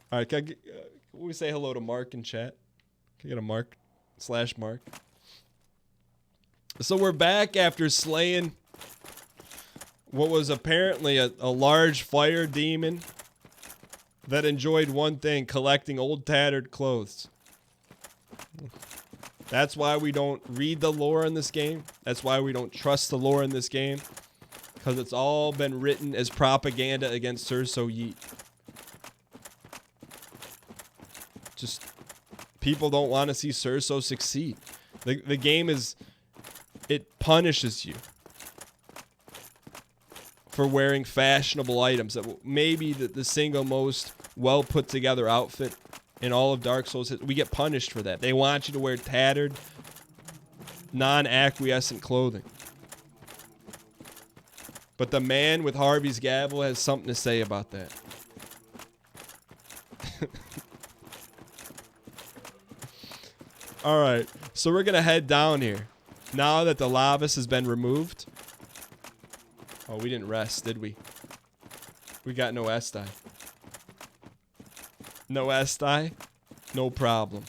All right, can we say hello to Mark in chat? Can I get a Mark / Mark? So we're back after slaying what was apparently a large fire demon that enjoyed one thing, collecting old tattered clothes. That's why we don't read the lore in this game. That's why we don't trust the lore in this game. Because it's all been written as propaganda against Surso Yeet. Just, people don't want to see Surso succeed. The game is, it punishes you for wearing fashionable items. That maybe the single most well put together outfit in all of Dark Souls. We get punished for that. They want you to wear tattered, non-acquiescent clothing. But the man with Harvey's gavel has something to say about that. Alright, so we're gonna head down here. Now that the Lavis has been removed. Oh, we didn't rest, did we? We got no Esti. No Esti? No problem.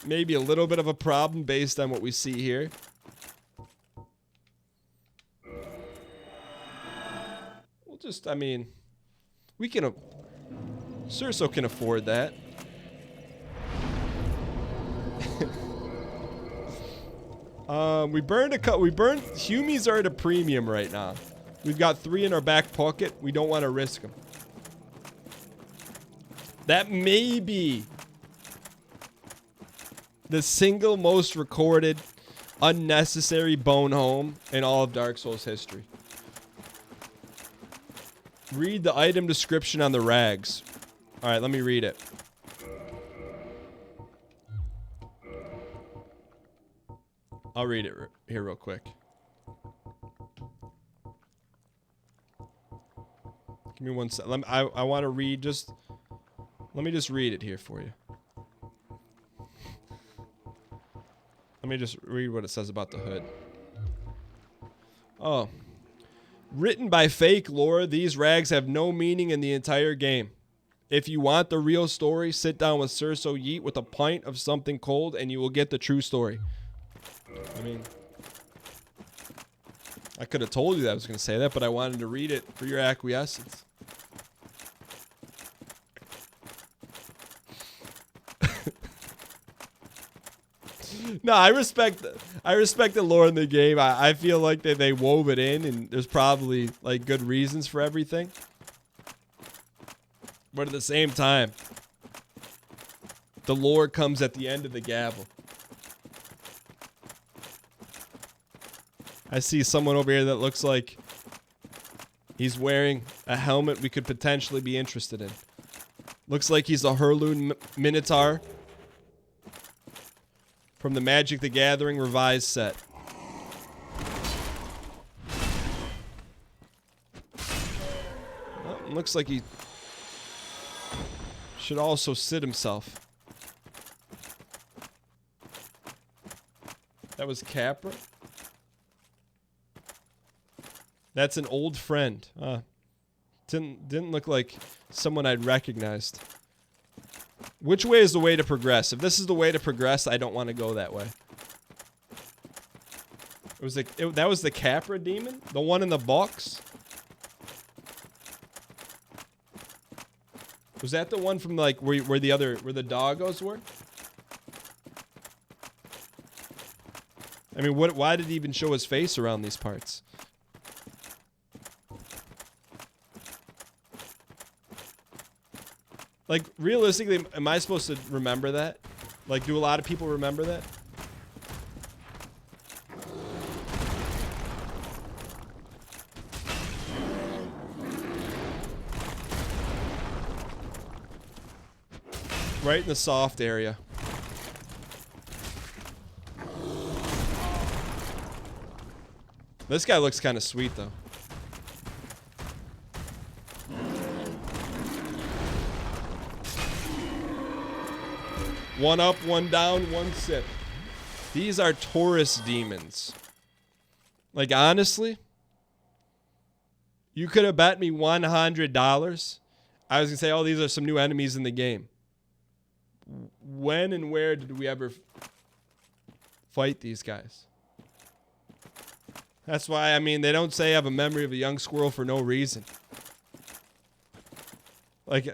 Maybe a little bit of a problem based on what we see here. We'll just, I mean, we can, Surso can afford that. We burned Humies are at a premium right now. We've got 3 in our back pocket. We don't want to risk them. That may be the single most recorded unnecessary bone home in all of Dark Souls history. Read the item description on the rags. Alright, let me read it. I'll read it here real quick. Give me one sec. I want to read just... Let me just read it here for you. Let me just read what it says about the hood. Oh. Written by fake lore, these rags have no meaning in the entire game. If you want the real story, sit down with Surso Yeet with a pint of something cold and you will get the true story. I mean, I could have told you that I was going to say that, but I wanted to read it for your acquiescence. No, I respect the lore in the game. I feel like they wove it in, and there's probably like good reasons for everything. But at the same time, the lore comes at the end of the gavel. I see someone over here that looks like he's wearing a helmet we could potentially be interested in. Looks like he's a Herloon Minotaur from the Magic the Gathering revised set. Well, looks like he should also sit himself. That was Capra? That's an old friend. Didn't look like someone I'd recognized. Which way is the way to progress? If this is the way to progress, I don't want to go that way. That was the Capra demon? The one in the box? Was that the one from like where the doggos were? I mean, why did he even show his face around these parts? Like, realistically, am I supposed to remember that? Like, do a lot of people remember that? Right in the soft area. This guy looks kind of sweet, though. One up, one down, one sip. These are Taurus demons. Like, honestly, You could have bet me $100. I was going to say, oh, these are some new enemies in the game. When and where did we ever fight these guys? That's why, I mean, they don't say I have a memory of a young squirrel for no reason. Like,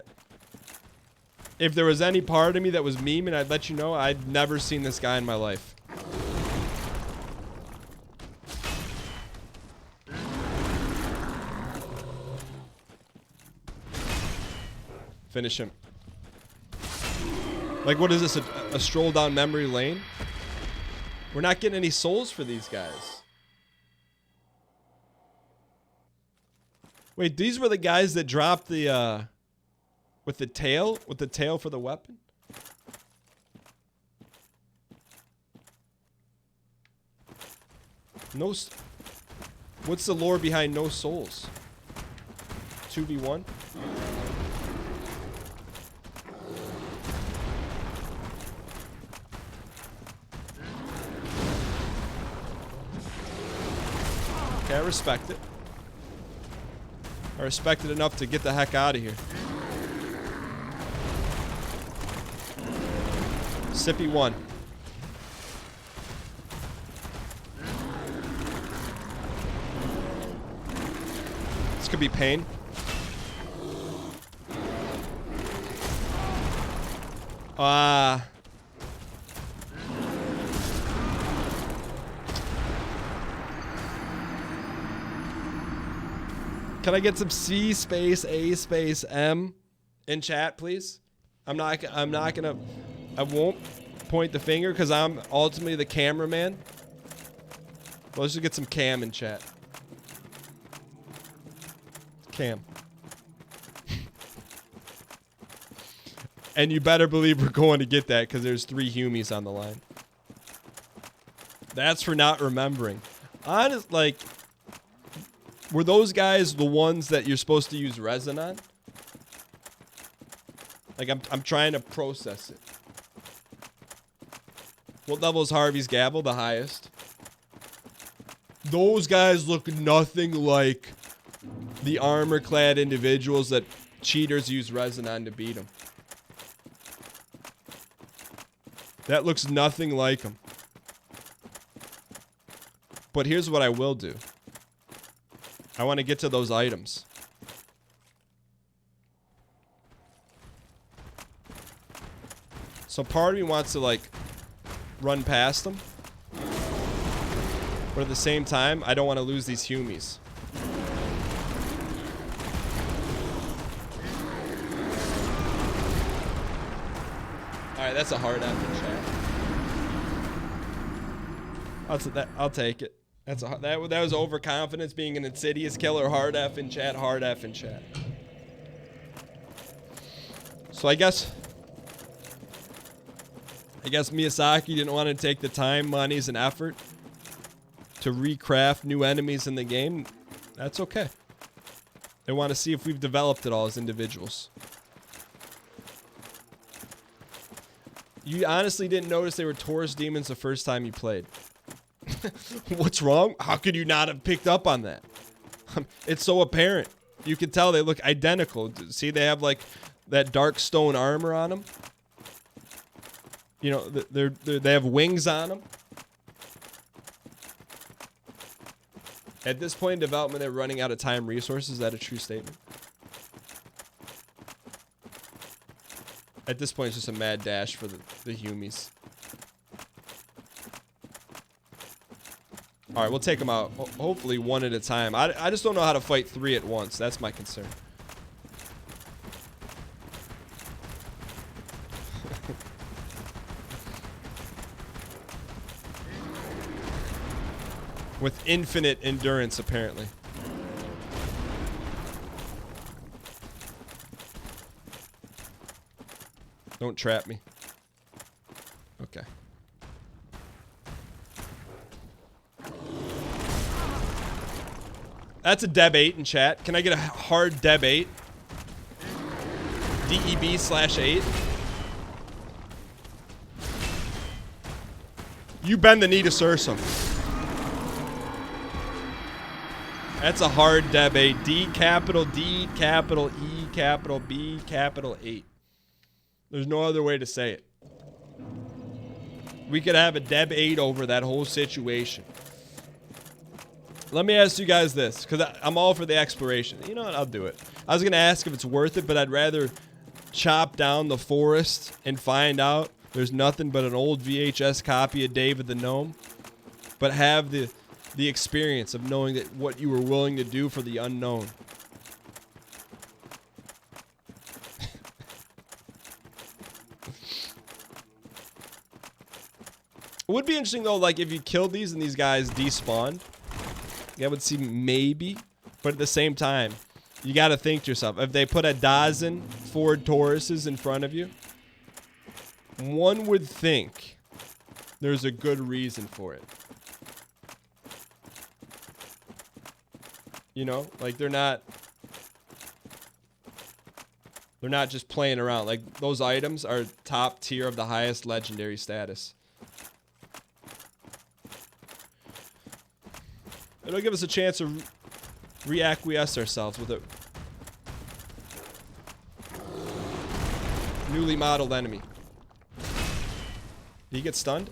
if there was any part of me that was memeing, I'd let you know I'd never seen this guy in my life. Finish him. Like, what is this? A stroll down memory lane? We're not getting any souls for these guys. Wait, these were the guys that dropped the, with the tail for the weapon? No, what's the lore behind no souls? 2v1? Okay, I respect it. I respect it enough to get the heck out of here. Sippy 1. This could be pain. Can I get some C space A space M in chat, please? I won't point the finger because I'm ultimately the cameraman. Well, let's just get some cam in chat. Cam. And you better believe we're going to get that because there's 3 humies on the line. That's for not remembering. Honest, like, were those guys the ones that you're supposed to use resin on? Like, I'm trying to process it. What level is Harvey's gavel? The highest. Those guys look nothing like the armor-clad individuals that cheaters use resin on to beat them. That looks nothing like them. But here's what I will do. I want to get to those items. So part of me wants to, like, run past them. But at the same time, I don't want to lose these humies. Alright, that's a hard F in chat. I'll take it. That was overconfidence, being an insidious killer. Hard F in chat. Hard F in chat. So I guess Miyazaki didn't want to take the time, monies, and effort to recraft new enemies in the game. That's okay. They want to see if we've developed it all as individuals. You honestly didn't notice they were Taurus demons the first time you played. What's wrong? How could you not have picked up on that? It's so apparent. You can tell they look identical. See, they have like that dark stone armor on them. You know, they have wings on them. At this point in development, they're running out of time resources. Is that a true statement? At this point, it's just a mad dash for the humies. Alright, we'll take them out. Hopefully one at a time. I just don't know how to fight 3 at once. That's my concern. With infinite endurance, apparently. Don't trap me. Okay. That's a Deb 8 in chat. Can I get a hard Deb 8? DEB/8. You bend the knee to Sursum. That's a hard Deb 8. D capital D capital E capital B capital 8. There's no other way to say it. We could have a Deb 8 over that whole situation. Let me ask you guys this, because I'm all for the exploration. You know what? I'll do it. I was going to ask if it's worth it, but I'd rather chop down the forest and find out there's nothing but an old VHS copy of David the Gnome, but have the experience of knowing that what you were willing to do for the unknown. It would be interesting though, like if you killed these and these guys despawned. That would seem maybe, but at the same time, you got to think to yourself, if they put a dozen Ford Tauruses in front of you, one would think there's a good reason for it. You know, like they're not just playing around. Like those items are top tier of the highest legendary status. It'll give us a chance to reacquiesce ourselves with a newly modeled enemy. Did he get stunned?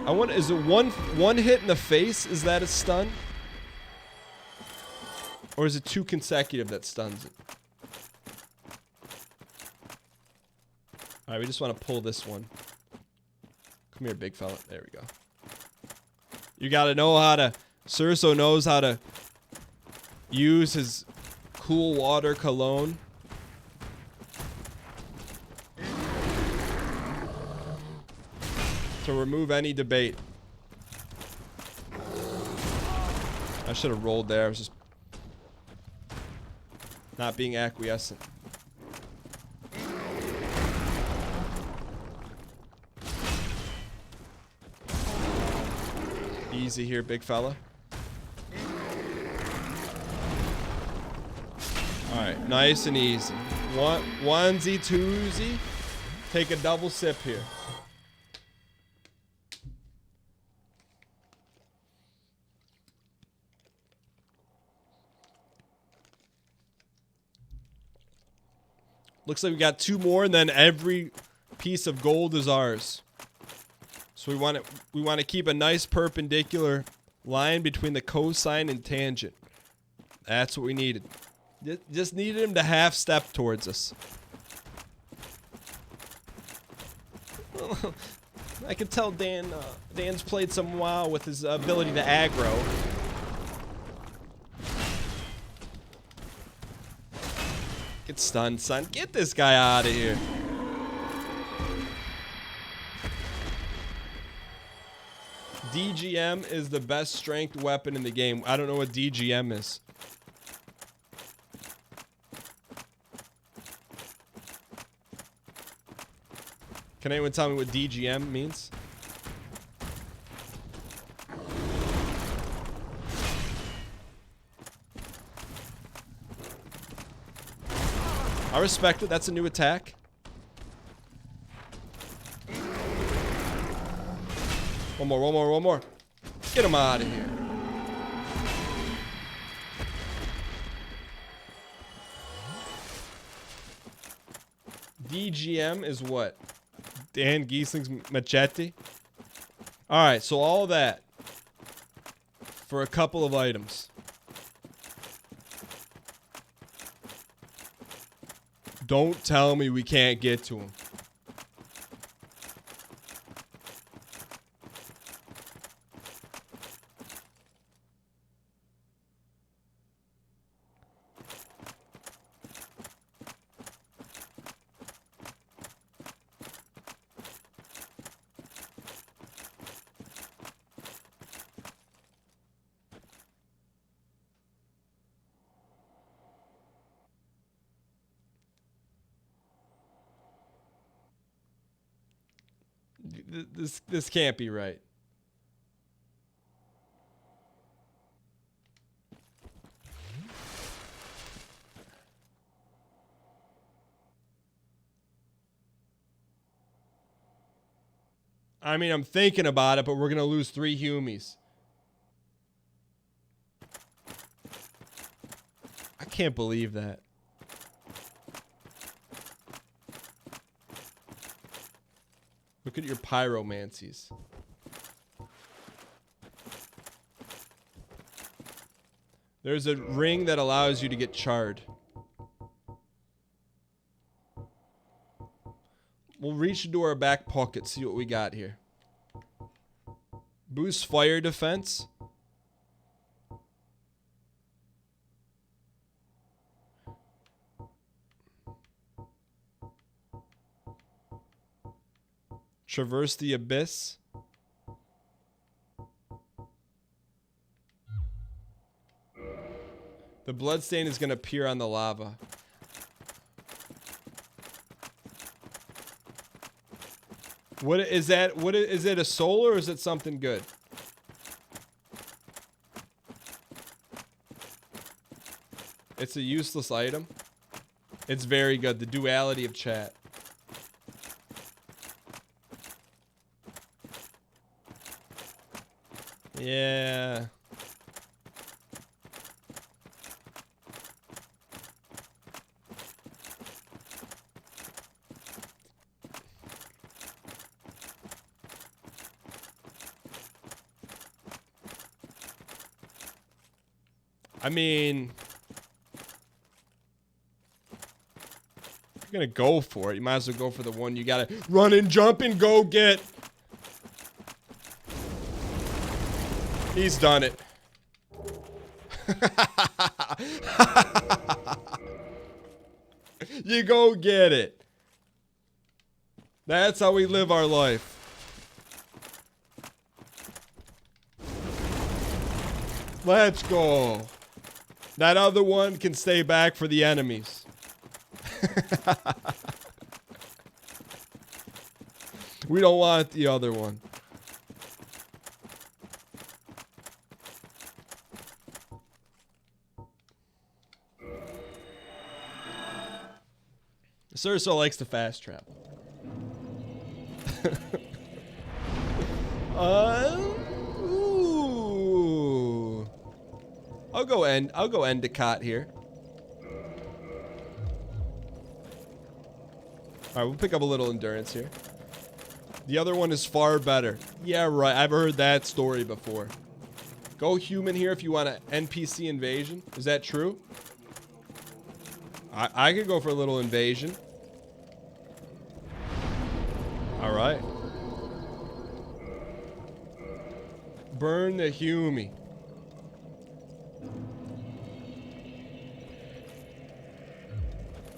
I wonder, is it one hit in the face? Is that a stun? Or is it two consecutive that stuns it? Alright, we just want to pull this one. Come here, big fella. There we go. You gotta know how to... Cerso knows how to use his cool water cologne. To remove any debate. I should have rolled there. I was just... not being acquiescent. Easy here, big fella. Alright, nice and easy. Onesie, twosie. Take a double sip here. Looks like we got two more, and then every piece of gold is ours. So we want to keep a nice perpendicular line between the cosine and tangent. That's what we needed. Just needed him to half step towards us. I can tell Dan's played some WoW with his ability to aggro. Get stunned, son. Get this guy out of here. DGM is the best strength weapon in the game. I don't know what DGM is. Can anyone tell me what DGM means? I respect it. That's a new attack. One more. Get him out of here. DGM is what? Dan Giesling's machete? Alright, so all that for a couple of items. Don't tell me we can't get to him. This can't be right. I mean, I'm thinking about it, but we're going to lose 3 Humies. I can't believe that. Look at your pyromancies. There's a ring that allows you to get charred. We'll reach into our back pocket, see what we got here. Boost fire defense. Traverse the abyss. The bloodstain is going to appear on the lava. What is that? What is it, a soul or is it something good? It's a useless item. It's very good. The duality of chat. Yeah. I mean, if you're gonna go for it, you might as well go for the one you gotta run and jump and go get. He's done it. You go get it. That's how we live our life. Let's go. That other one can stay back for the enemies. We don't want the other one. Cerso likes to fast travel. Ooh. I'll go Endicott here. Alright, we'll pick up a little endurance here. The other one is far better. Yeah, right. I've heard that story before. Go human here if you want an NPC invasion. Is that true? I could go for a little invasion. Alright. Burn the Humie.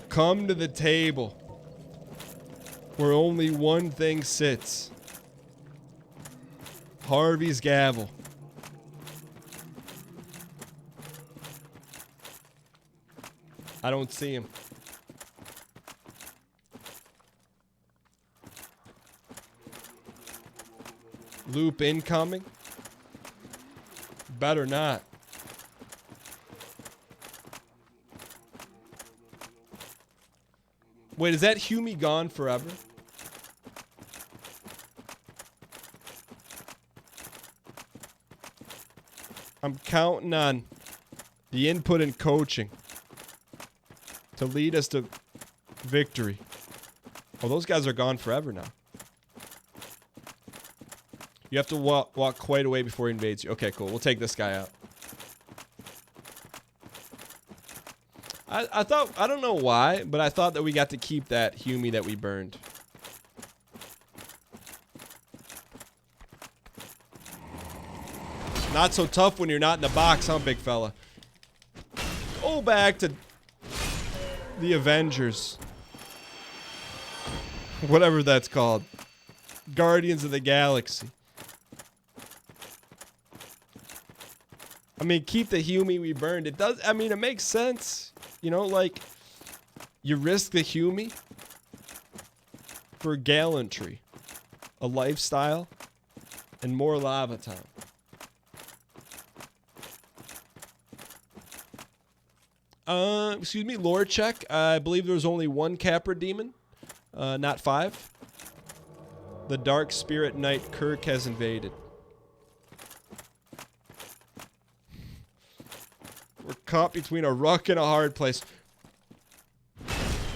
Come to the table where only one thing sits. Harvey's gavel. I don't see him. Loop incoming. Better not. Wait, is that Humie gone forever? I'm counting on the input and coaching to lead us to victory. Oh, those guys are gone forever now. You have to walk quite a way before he invades you. Okay, cool. We'll take this guy out. I thought, I don't know why, but I thought that we got to keep that Humie that we burned. Not so tough when you're not in the box, huh, big fella? Go back to the Avengers. Whatever that's called. Guardians of the Galaxy. I mean, keep the Humie we burned. It does, I mean, it makes sense. You know, like, you risk the Humie for gallantry, a lifestyle, and more lava time. Excuse me, lore check. I believe there was only one Capra demon, not 5. The dark spirit knight Kirk has invaded. We're caught between a rock and a hard place.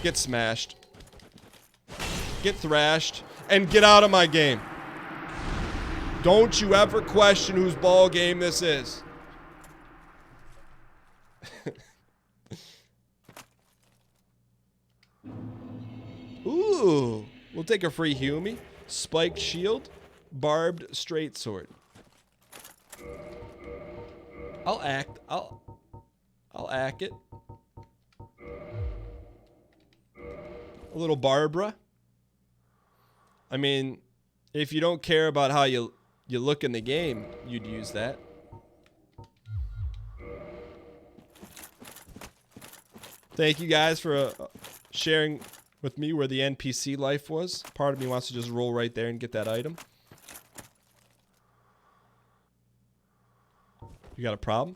Get smashed. Get thrashed. And get out of my game. Don't you ever question whose ball game this is. Ooh. We'll take a free Humi. Spiked shield. Barbed straight sword. I'll act it. A little Barbara. I mean, if you don't care about how you look in the game, you'd use that. Thank you guys for sharing with me where the NPC life was. Part of me wants to just roll right there and get that item. You got a problem?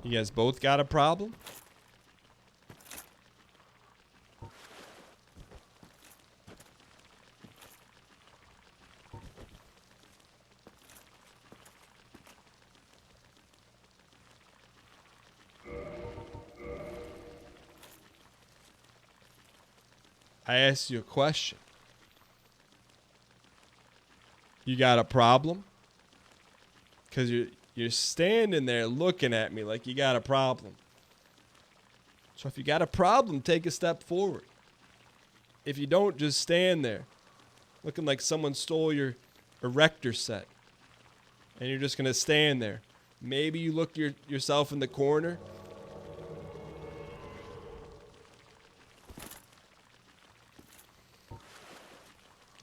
You guys both got a problem? I asked you a question. You got a problem? Because you're standing there looking at me like you got a problem. So if you got a problem, take a step forward. If you don't, just stand there looking like someone stole your erector set. And you're just going to stand there. Maybe you look yourself in the corner.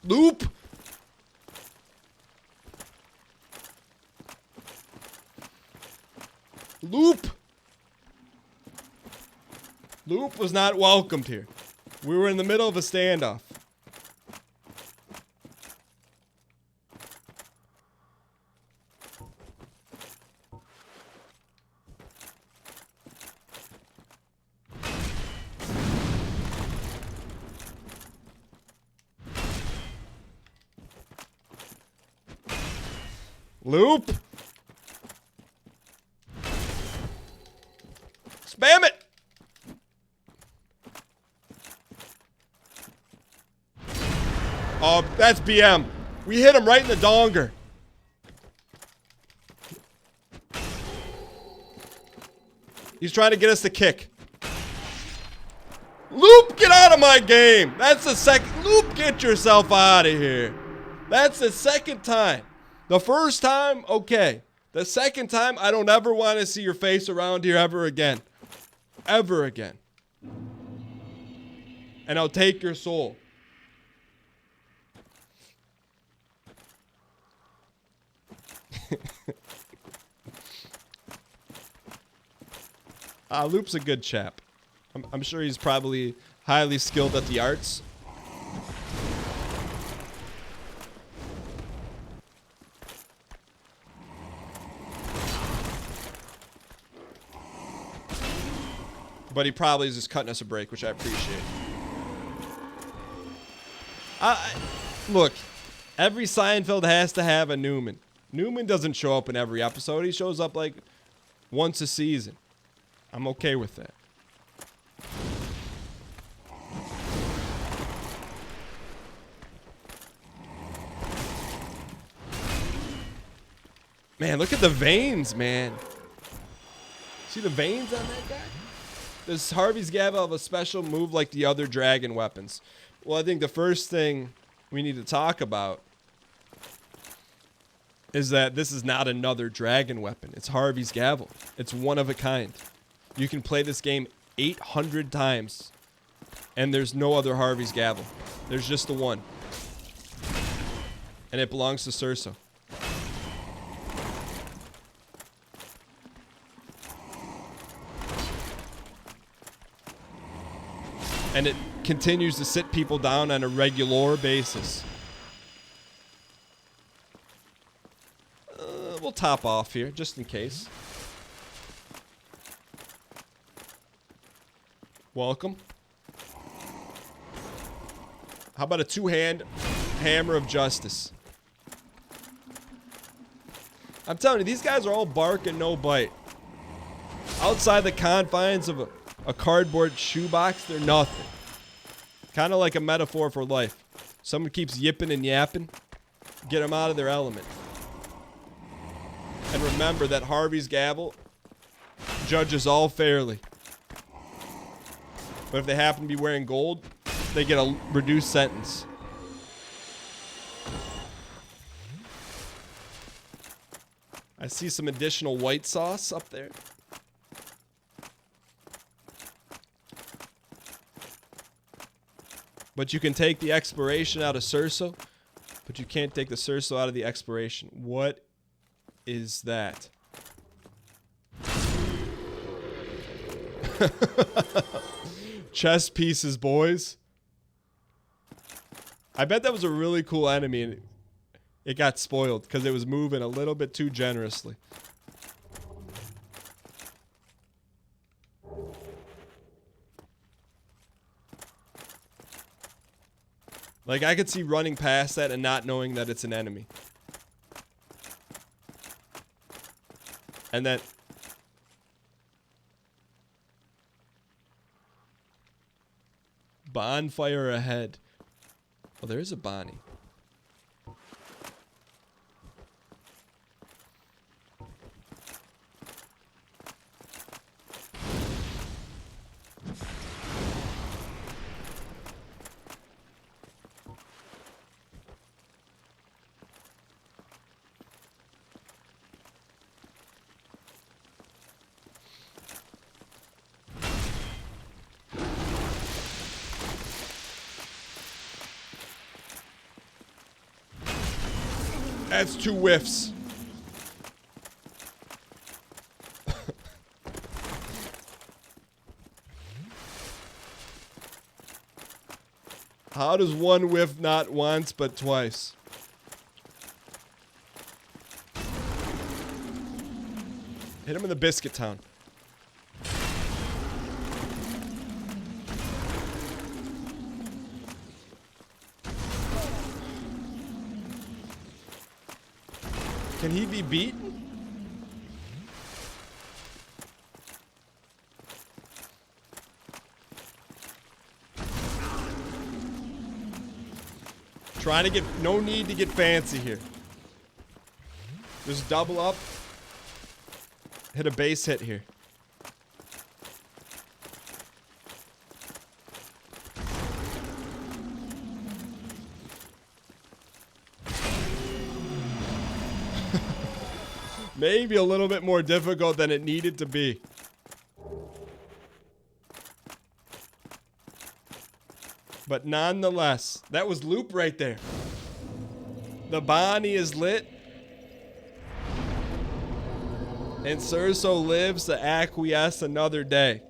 Loop! Loop! Loop was not welcomed here. We were in the middle of a standoff. Loop! Spam it! Oh, that's BM. We hit him right in the donger. He's trying to get us to kick. Loop, get out of my game. That's the second. Loop, get yourself out of here. That's the second time. The first time, okay. The second time, I don't ever want to see your face around here ever again. Ever again. And I'll take your soul. Loop's a good chap. I'm sure he's probably highly skilled at the arts. But he probably is just cutting us a break, which I appreciate. Look, every Seinfeld has to have a Newman. Newman doesn't show up in every episode. He shows up like once a season. I'm okay with that. Man, look at the veins, man. See the veins on that guy? Does Harvey's Gavel have a special move like the other dragon weapons? Well, I think the first thing we need to talk about is that this is not another dragon weapon. It's Harvey's Gavel. It's one of a kind. You can play this game 800 times, and there's no other Harvey's Gavel. There's just the one. And it belongs to Cerso. And it continues to sit people down on a regular basis. We'll top off here, just in case. Welcome. How about a two-hand hammer of justice? I'm telling you, these guys are all bark and no bite. Outside the confines of a cardboard shoebox, they're nothing. Kind of like a metaphor for life. Someone keeps yipping and yapping. Get them out of their element. And remember that Harvey's gavel judges all fairly. But if they happen to be wearing gold, they get a reduced sentence. I see some additional white sauce up there. But you can take the expiration out of Cerso, but you can't take the Cerso out of the expiration. What is that? Chess pieces, boys. I bet that was a really cool enemy and it got spoiled because it was moving a little bit too generously. Like, I could see running past that and not knowing that it's an enemy. And then... Bonfire ahead. Oh, there is a Bonnie. That's 2 whiffs. How does 1 whiff not once but twice? Hit him in the biscuit town. Can he be beaten? Trying to get, no need to get fancy here. Just double up. Hit a base hit here. Maybe a little bit more difficult than it needed to be. But nonetheless, that was loop right there. The Bonnie is lit. And Cerso lives to acquiesce another day.